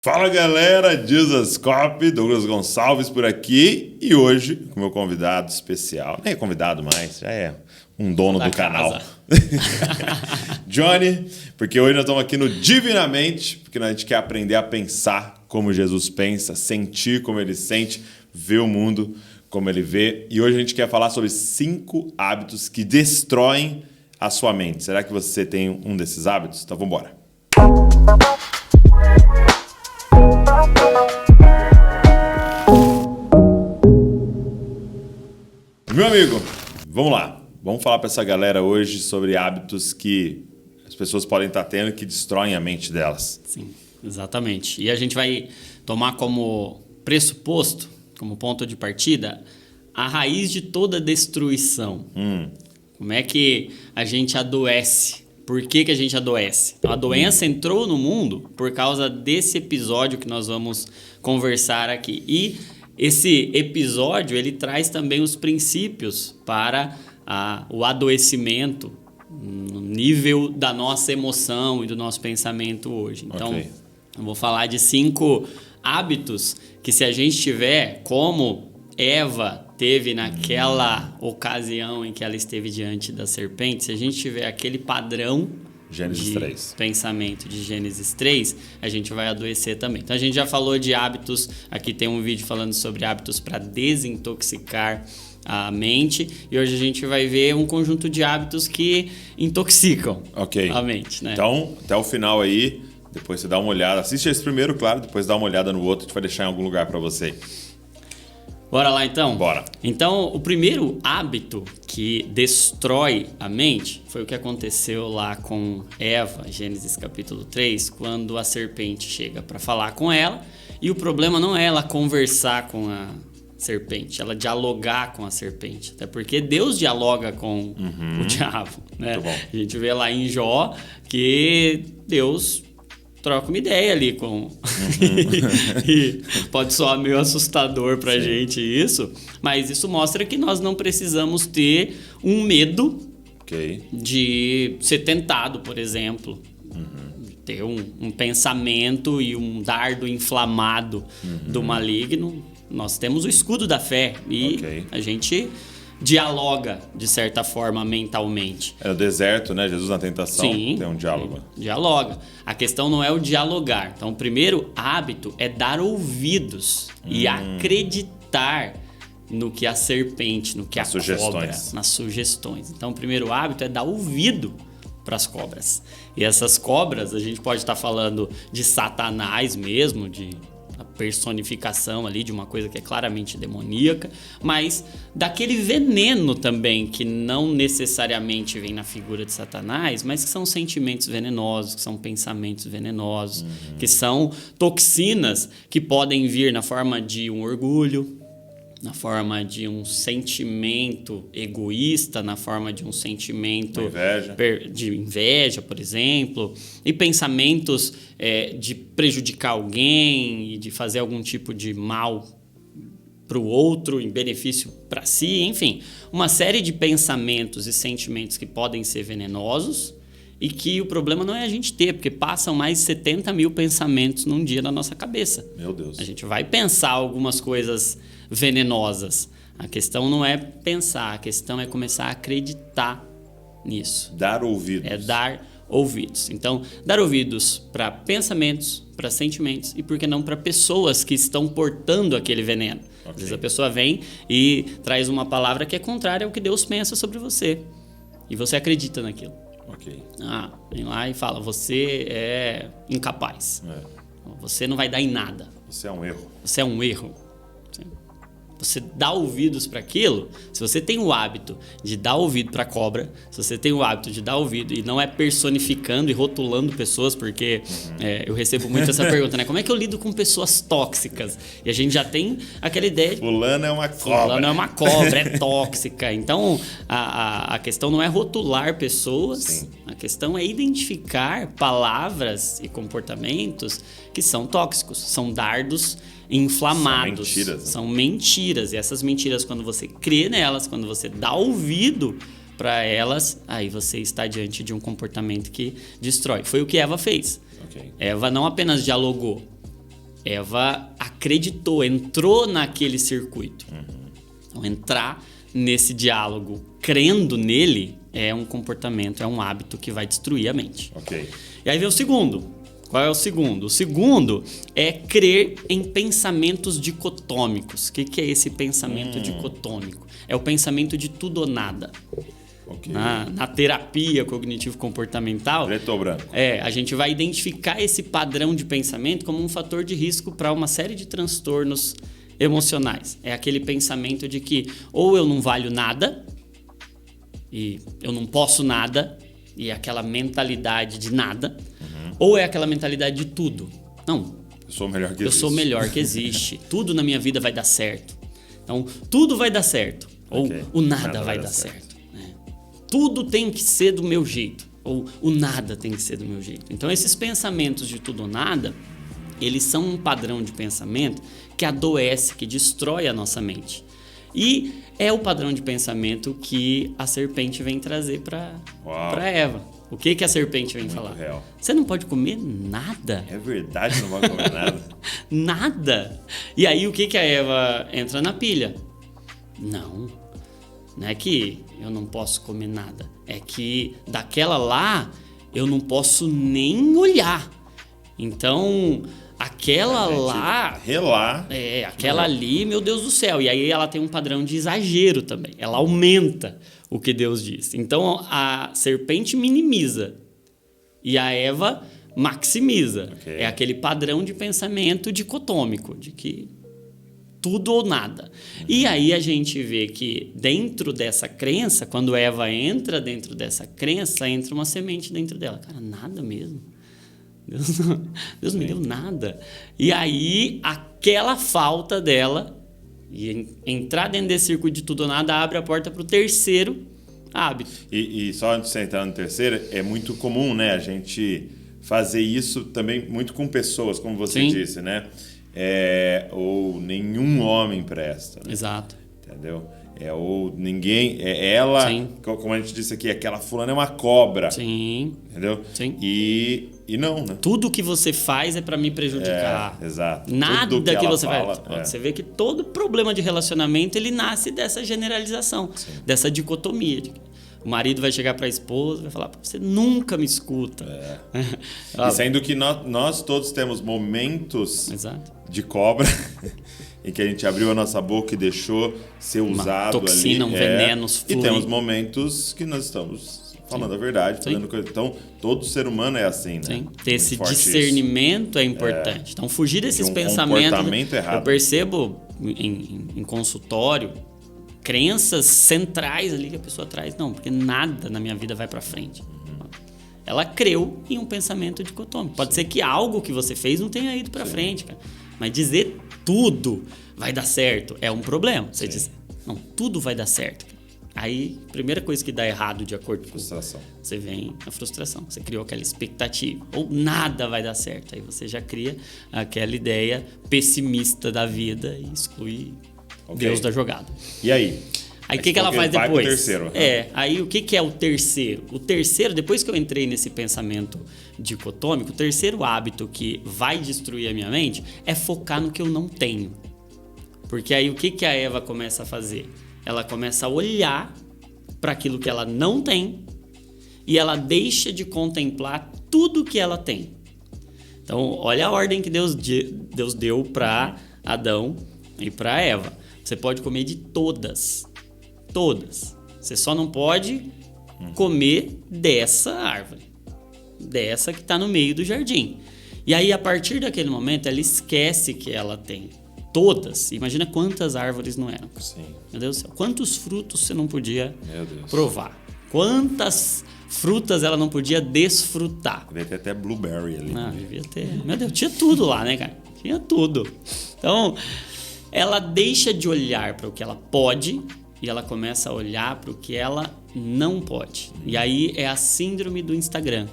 Fala galera, Jesus Cop, Douglas Gonçalves por aqui e hoje com meu convidado especial, nem é convidado mais, já é um dono do canal, Johnny, porque hoje nós estamos aqui no Divinamente, porque a gente quer aprender a pensar como Jesus pensa, sentir como ele sente, ver o mundo como ele vê, e hoje a gente quer falar sobre 5 hábitos que destroem a sua mente. Será que você tem um desses hábitos? Então vamos embora. Meu amigo, vamos lá. Vamos falar para essa galera hoje sobre hábitos que as pessoas podem estar tendo que destroem a mente delas. Sim, exatamente. E a gente vai tomar como pressuposto, como ponto de partida, a raiz de toda destruição. Como é que a gente adoece? Por que a gente adoece? Então, a doença entrou no mundo por causa desse episódio que nós vamos conversar aqui. E esse episódio, ele traz também os princípios para o adoecimento no nível da nossa emoção e do nosso pensamento hoje. Então, eu vou falar de 5 hábitos que, se a gente tiver, como Eva teve naquela ocasião em que ela esteve diante da serpente, se a gente tiver aquele padrão Gênesis 3. Pensamento de Gênesis 3, a gente vai adoecer também. Então a gente já falou de hábitos, aqui tem um vídeo falando sobre hábitos para desintoxicar a mente, e hoje a gente vai ver um conjunto de hábitos que intoxicam a mente, né? Então, até o final aí, depois você dá uma olhada, assiste esse primeiro, claro, depois dá uma olhada no outro, a gente vai deixar em algum lugar para você. Bora lá então? Bora. Então, o primeiro hábito que destrói a mente foi o que aconteceu lá com Eva, Gênesis capítulo 3, quando a serpente chega para falar com ela. E o problema não é ela conversar com a serpente, ela dialogar com a serpente. Até porque Deus dialoga com o diabo, né? Muito bom. A gente vê lá em Jó que Deus troca uma ideia ali com... e pode soar meio assustador pra gente isso, mas isso mostra que nós não precisamos ter um medo de ser tentado, por exemplo. Ter um pensamento e um dardo inflamado do maligno. Nós temos o escudo da fé e a gente dialoga, de certa forma, mentalmente. É no deserto, né? Jesus na tentação. Sim, tem um diálogo. Dialoga. A questão não é o dialogar. Então, o primeiro hábito é dar ouvidos e acreditar no que a serpente, no que a cobra, nas sugestões. Então, o primeiro hábito é dar ouvido para as cobras. E essas cobras, a gente pode estar falando de Satanás mesmo, de a personificação ali de uma coisa que é claramente demoníaca, mas daquele veneno também que não necessariamente vem na figura de Satanás, mas que são sentimentos venenosos, que são pensamentos venenosos, que são toxinas que podem vir na forma de um orgulho, na forma de um sentimento egoísta, na forma de um sentimento de inveja, por exemplo, e pensamentos de prejudicar alguém e de fazer algum tipo de mal para o outro em benefício para si, enfim, uma série de pensamentos e sentimentos que podem ser venenosos e que o problema não é a gente ter, porque passam mais de 70 mil pensamentos num dia na nossa cabeça. Meu Deus. A gente vai pensar algumas coisas venenosas. A questão não é pensar, a questão é começar a acreditar nisso. Dar ouvidos. É dar ouvidos. Então, dar ouvidos para pensamentos, para sentimentos e, por que não, para pessoas que estão portando aquele veneno. Às vezes a pessoa vem e traz uma palavra que é contrária ao que Deus pensa sobre você. E você acredita naquilo. Vem lá e fala, você é incapaz. Você não vai dar em nada. Você é um erro. Você é um erro. Você dá ouvidos para aquilo. Se você tem o hábito de dar ouvido para a cobra, se você tem o hábito de dar ouvido e não é personificando e rotulando pessoas, porque eu recebo muito essa pergunta, né? Como é que eu lido com pessoas tóxicas? E a gente já tem aquela ideia de... Fulano é uma cobra. Fulano é uma cobra, é tóxica. Então, a questão não é rotular pessoas. Sim. A questão é identificar palavras e comportamentos que são tóxicos. São dardos inflamados. São mentiras. São mentiras. E essas mentiras, quando você crê nelas, quando você dá ouvido para elas, aí você está diante de um comportamento que destrói. Foi o que Eva fez. Eva não apenas dialogou, Eva acreditou, entrou naquele circuito. Então, entrar nesse diálogo crendo nele é um comportamento, é um hábito que vai destruir a mente. Ok. E aí vem o segundo. Qual é o segundo? O segundo é crer em pensamentos dicotômicos. O que é esse pensamento dicotômico? É o pensamento de tudo ou nada. Okay. Na terapia cognitivo-comportamental, preto ou branco. A gente vai identificar esse padrão de pensamento como um fator de risco para uma série de transtornos emocionais. É aquele pensamento de que ou eu não valho nada e eu não posso nada, e é aquela mentalidade de nada, ou é aquela mentalidade de tudo. Não, eu sou o melhor que eu existe. sou o melhor que existe. Tudo na minha vida vai dar certo. Então, tudo vai dar certo. Ou o nada vai dar certo. Tudo tem que ser do meu jeito. Ou o nada tem que ser do meu jeito. Então, esses pensamentos de tudo ou nada, eles são um padrão de pensamento que adoece, que destrói a nossa mente. E é o padrão de pensamento que a serpente vem trazer para Eva. O que a serpente vem falar? Real. Você não pode comer nada. É verdade, não vai comer nada. Nada. E aí o que a Eva entra na pilha? Não é que eu não posso comer nada. É que daquela lá eu não posso nem olhar. Então, aquela lá... Relar. Aquela ali, meu Deus do céu. E aí ela tem um padrão de exagero também. Ela aumenta o que Deus diz. Então, a serpente minimiza e a Eva maximiza. Okay. É aquele padrão de pensamento dicotômico, de que tudo ou nada. E aí a gente vê que dentro dessa crença, quando Eva entra dentro dessa crença, entra uma semente dentro dela. Cara, nada mesmo. Deus me deu nada. E aí, aquela falta dela, e entrar dentro desse circuito de tudo ou nada, abre a porta para o terceiro hábito. E só antes de você entrar no terceiro, é muito comum, né, a gente fazer isso também muito com pessoas, como você disse, né? Ou nenhum homem presta. Né? Exato. Entendeu? Ou ninguém... ela, como a gente disse aqui, aquela fulana é uma cobra. Sim. Entendeu? Sim. E não, né? Tudo que você faz é para me prejudicar. Exato. Nada que você fala, faz. Você vê que todo problema de relacionamento, ele nasce dessa generalização, dessa dicotomia. O marido vai chegar para a esposa e vai falar, você nunca me escuta. E sendo que nós todos temos momentos de cobra em que a gente abriu a nossa boca e deixou ser usado uma toxina, ali. Um veneno. E temos momentos que nós estamos falando a verdade, fazendo coisa. Então, todo ser humano é assim, né? Sim. Ter esse discernimento é importante. Então, fugir desses pensamentos. Comportamento errado. Eu percebo em consultório crenças centrais ali que a pessoa traz. Não, porque nada na minha vida vai para frente. Ela creu em um pensamento dicotômico. Pode ser que algo que você fez não tenha ido para frente, cara. Mas dizer tudo vai dar certo é um problema. Você diz, não, tudo vai dar certo. Aí, a primeira coisa que dá errado de acordo com frustração. Você vem a frustração. Você criou aquela expectativa. Ou nada vai dar certo. Aí você já cria aquela ideia pessimista da vida e exclui Deus da jogada. E aí? Aí o que ela faz depois? Vai pro terceiro. Aí o que é o terceiro? O terceiro, depois que eu entrei nesse pensamento dicotômico, o terceiro hábito que vai destruir a minha mente é focar no que eu não tenho. Porque aí o que a Eva começa a fazer? Ela começa a olhar para aquilo que ela não tem e ela deixa de contemplar tudo que ela tem. Então, olha a ordem que Deus deu para Adão e para Eva. Você pode comer de todas. Todas. Você só não pode comer dessa árvore. Dessa que está no meio do jardim. E aí, a partir daquele momento, ela esquece que ela tem todas. Imagina quantas árvores não eram. Sim. Meu Deus do céu. Quantos frutos você não podia provar? Quantas frutas ela não podia desfrutar? Devia ter até blueberry ali. Não, devia ter. Meu Deus, tinha tudo lá, né, cara? Tinha tudo. Então, ela deixa de olhar para o que ela pode e ela começa a olhar para o que ela não pode. E aí é a síndrome do Instagram.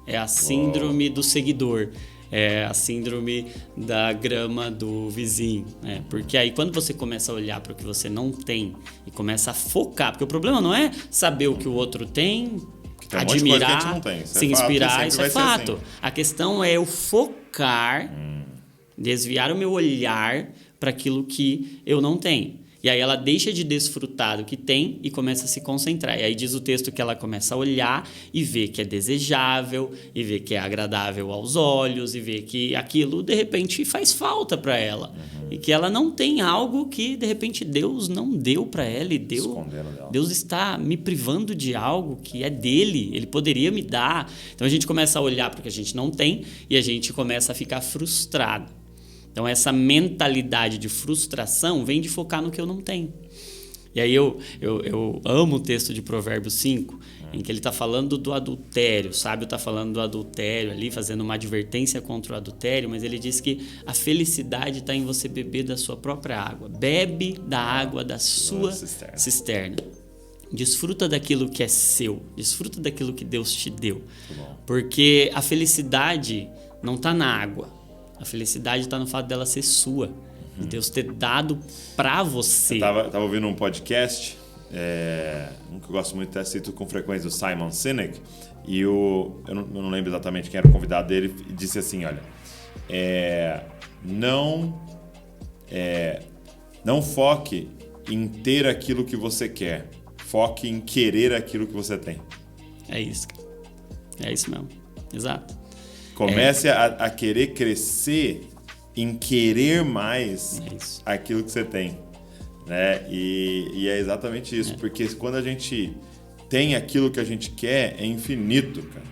É a síndrome do seguidor. É a síndrome da grama do vizinho. Porque aí quando você começa a olhar para o que você não tem e começa a focar, porque o problema não é saber o que o outro tem, admirar, se inspirar, isso é fato. A questão é eu focar desviar o meu olhar para aquilo que eu não tenho. E aí ela deixa de desfrutar do que tem e começa a se concentrar. E aí diz o texto que ela começa a olhar e ver que é desejável, e ver que é agradável aos olhos, e ver que aquilo, de repente, faz falta para ela. E que ela não tem algo que, de repente, Deus não deu para ela. E Deus está me privando de algo que é dele. Ele poderia me dar. Então a gente começa a olhar para o que a gente não tem e a gente começa a ficar frustrado. Então, essa mentalidade de frustração vem de focar no que eu não tenho. E aí eu amo o texto de Provérbios 5, em que ele está falando do adultério. O sábio está falando do adultério ali, fazendo uma advertência contra o adultério, mas ele diz que a felicidade está em você beber da sua própria água. Bebe da água da sua cisterna. Desfruta daquilo que é seu. Desfruta daquilo que Deus te deu. Porque a felicidade não está na água. A felicidade está no fato dela ser sua. E Deus ter dado para você. Eu tava ouvindo um podcast, um que eu gosto muito, até cito com frequência, do Simon Sinek. E eu não lembro exatamente quem era o convidado dele, e disse assim, olha, não foque em ter aquilo que você quer. Foque em querer aquilo que você tem. É isso. É isso mesmo. Exato. Comece a querer crescer em querer mais aquilo que você tem, né? E é exatamente isso, porque quando a gente tem aquilo que a gente quer, é infinito, cara.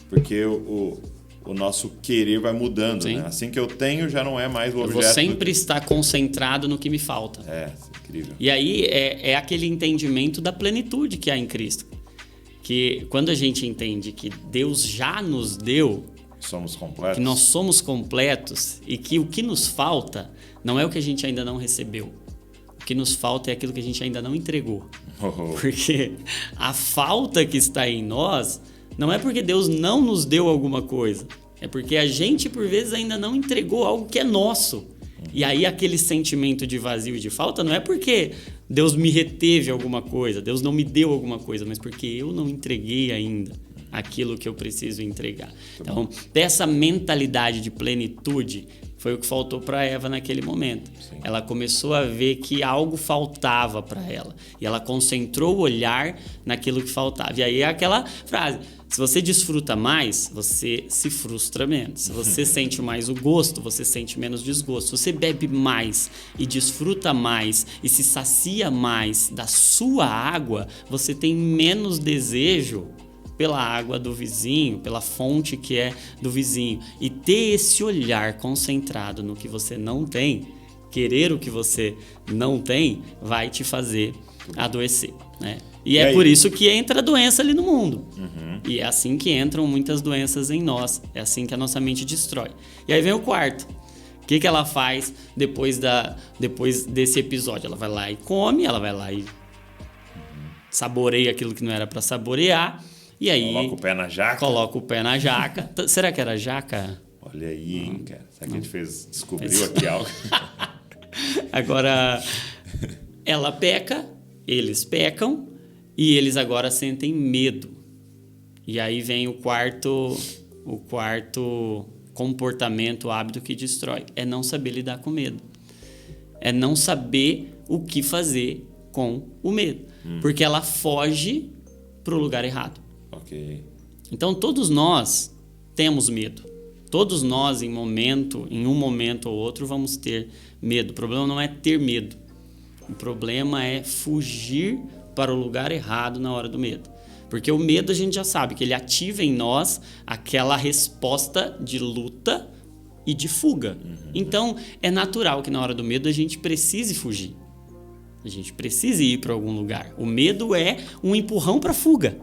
Porque o nosso querer vai mudando, né? Assim que eu tenho, já não é mais o objeto. Eu vou sempre estar concentrado no que me falta. Incrível. E aí é aquele entendimento da plenitude que há em Cristo. Que quando a gente entende que Deus já nos deu, somos completos. Que nós somos completos e que o que nos falta não é o que a gente ainda não recebeu. O que nos falta é aquilo que a gente ainda não entregou. Porque a falta que está em nós não é porque Deus não nos deu alguma coisa. É porque a gente, por vezes, ainda não entregou algo que é nosso. E aí aquele sentimento de vazio e de falta não é porque Deus me reteve alguma coisa, Deus não me deu alguma coisa, mas porque eu não entreguei ainda aquilo que eu preciso entregar. Então, dessa mentalidade de plenitude foi o que faltou para Eva naquele momento. Sim. Ela começou a ver que algo faltava para ela. E ela concentrou o olhar naquilo que faltava. E aí é aquela frase, se você desfruta mais, você se frustra menos. Se você sente mais o gosto, você sente menos desgosto. Se você bebe mais e desfruta mais e se sacia mais da sua água, você tem menos desejo pela água do vizinho, pela fonte que é do vizinho. E ter esse olhar concentrado no que você não tem, querer o que você não tem, vai te fazer adoecer, né? E é por isso que entra a doença ali no mundo. E é assim que entram muitas doenças em nós. É assim que a nossa mente destrói. E aí vem o quarto. O que ela faz depois desse episódio? Ela vai lá e come, ela vai lá e saboreia aquilo que não era para saborear. E aí, coloca o pé na jaca. Coloca o pé na jaca. Será que era jaca? Olha aí, hein, cara. Será que a gente descobriu aqui algo? Agora, ela peca, eles pecam e eles agora sentem medo. E aí vem o quarto comportamento, hábito que destrói. É não saber lidar com medo. É não saber o que fazer com o medo. Porque ela foge para o lugar errado. Ok. Então, todos nós temos medo. Todos nós, em um momento ou outro, vamos ter medo. O problema não é ter medo. O problema é fugir para o lugar errado na hora do medo. Porque o medo a gente já sabe que ele ativa em nós aquela resposta de luta e de fuga. Então, é natural que na hora do medo a gente precise fugir. A gente precisa ir para algum lugar. O medo é um empurrão para fuga,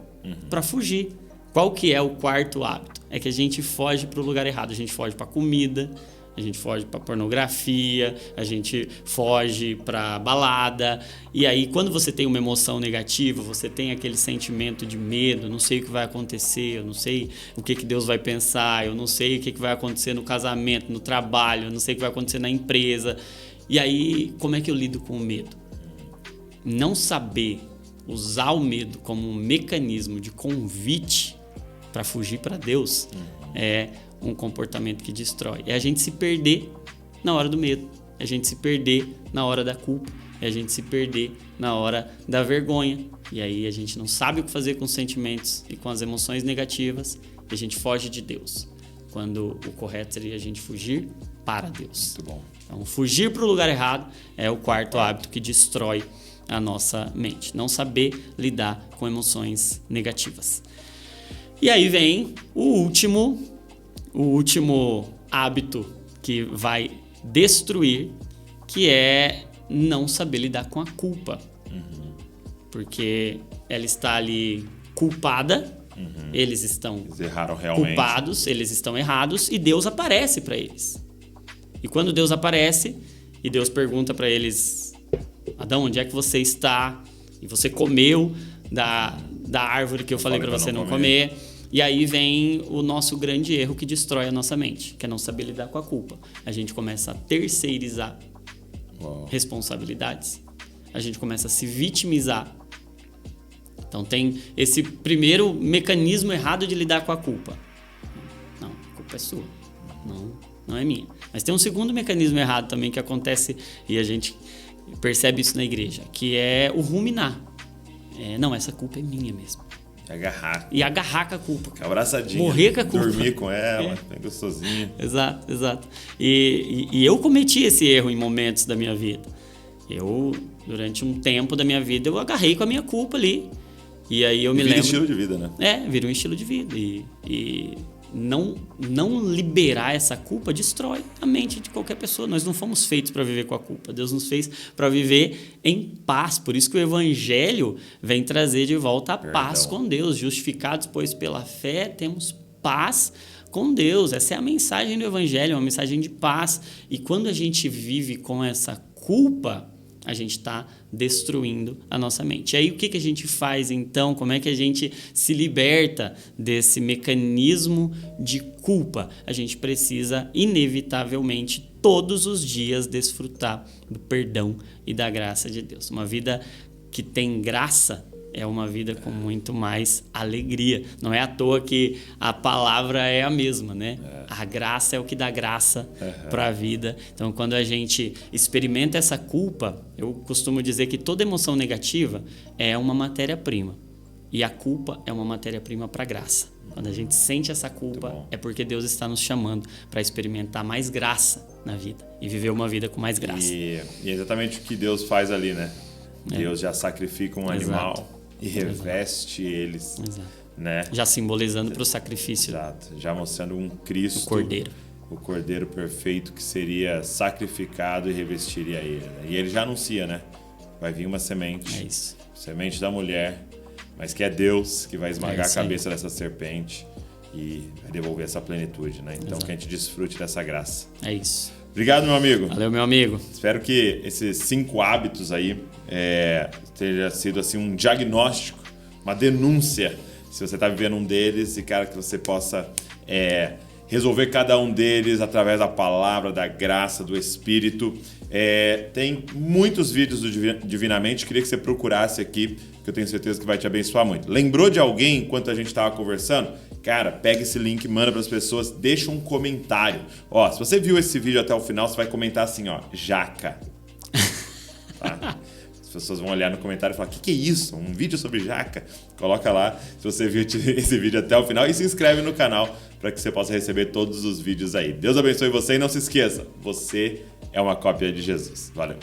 para fugir. Qual que é o quarto hábito? É que a gente foge para o lugar errado. A gente foge para comida, a gente foge para pornografia, a gente foge para balada. E aí, quando você tem uma emoção negativa, você tem aquele sentimento de medo, não sei o que vai acontecer, eu não sei o que Deus vai pensar, eu não sei o que vai acontecer no casamento, no trabalho, eu não sei o que vai acontecer na empresa. E aí, como é que eu lido com o medo? Não saber usar o medo como um mecanismo de convite para fugir para Deus é um comportamento que destrói. É a gente se perder na hora do medo, é a gente se perder na hora da culpa, é a gente se perder na hora da vergonha. E aí a gente não sabe o que fazer com os sentimentos e com as emoções negativas e a gente foge de Deus. Quando o correto seria a gente fugir para Deus. Muito bom. Então, fugir para o lugar errado é o quarto hábito que destrói a nossa mente. Não saber lidar com emoções negativas. E aí vem o último hábito que vai destruir, que é não saber lidar com a culpa. Porque ela está ali culpada, eles estão erraram realmente. culpados, eles estão errados e Deus aparece para eles. E quando Deus aparece e Deus pergunta para eles: Adão, onde é que você está? E você comeu da árvore que eu falei para você não comer. E aí vem o nosso grande erro que destrói a nossa mente, que é não saber lidar com a culpa. A gente começa a terceirizar responsabilidades, a gente começa a se vitimizar. Então tem esse primeiro mecanismo errado de lidar com a culpa. Não, a culpa é sua, não é minha. Mas tem um segundo mecanismo errado também que acontece e a gente percebe isso na igreja, que é o ruminar. Não, essa culpa é minha mesmo. E agarrar com a culpa. Abraçadinha. Morrer com a culpa. Dormir com ela, bem gostosinho. Exato. E eu cometi esse erro em momentos da minha vida. Durante um tempo da minha vida, eu agarrei com a minha culpa ali. E aí eu me lembro... Vira estilo de vida, né? Vira um estilo de vida. E não liberar essa culpa destrói a mente de qualquer pessoa. Nós não fomos feitos para viver com a culpa. Deus nos fez para viver em paz. Por isso que o Evangelho vem trazer de volta a paz com Deus. Justificados, pois, pela fé, temos paz com Deus. Essa é a mensagem do Evangelho, uma mensagem de paz. E quando a gente vive com essa culpa, a gente está destruindo a nossa mente. E aí o que a gente faz então? Como é que a gente se liberta desse mecanismo de culpa? A gente precisa inevitavelmente todos os dias desfrutar do perdão e da graça de Deus. Uma vida que tem graça é uma vida com muito mais alegria. Não é à toa que a palavra é a mesma, né? A graça é o que dá graça para a vida. Então, quando a gente experimenta essa culpa, eu costumo dizer que toda emoção negativa é uma matéria-prima. E a culpa é uma matéria-prima para a graça. Quando a gente sente essa culpa, é porque Deus está nos chamando para experimentar mais graça na vida e viver uma vida com mais graça. E é exatamente o que Deus faz ali, né? Deus já sacrifica um animal e reveste eles, né? Já simbolizando para o sacrifício. Exato. Já mostrando um Cristo, o Cordeiro perfeito que seria sacrificado e revestiria ele. E ele já anuncia, né? Vai vir uma semente, semente da mulher, mas que é Deus que vai esmagar a cabeça dessa serpente e vai devolver essa plenitude, né? Então que a gente desfrute dessa graça. É isso. Obrigado, meu amigo. Valeu, meu amigo. Espero que esses 5 hábitos aí tenha sido assim um diagnóstico, uma denúncia, se você está vivendo um deles e, cara, que você possa resolver cada um deles através da palavra, da graça, do Espírito. Tem muitos vídeos do Divinamente, queria que você procurasse aqui, que eu tenho certeza que vai te abençoar muito. Lembrou de alguém enquanto a gente estava conversando? Cara, pega esse link, manda para as pessoas, deixa um comentário. Se você viu esse vídeo até o final, você vai comentar assim, jaca. Tá? As pessoas vão olhar no comentário e falar, o que é isso? Um vídeo sobre jaca? Coloca lá se você viu esse vídeo até o final e se inscreve no canal para que você possa receber todos os vídeos aí. Deus abençoe você e não se esqueça, você é uma cópia de Jesus. Valeu!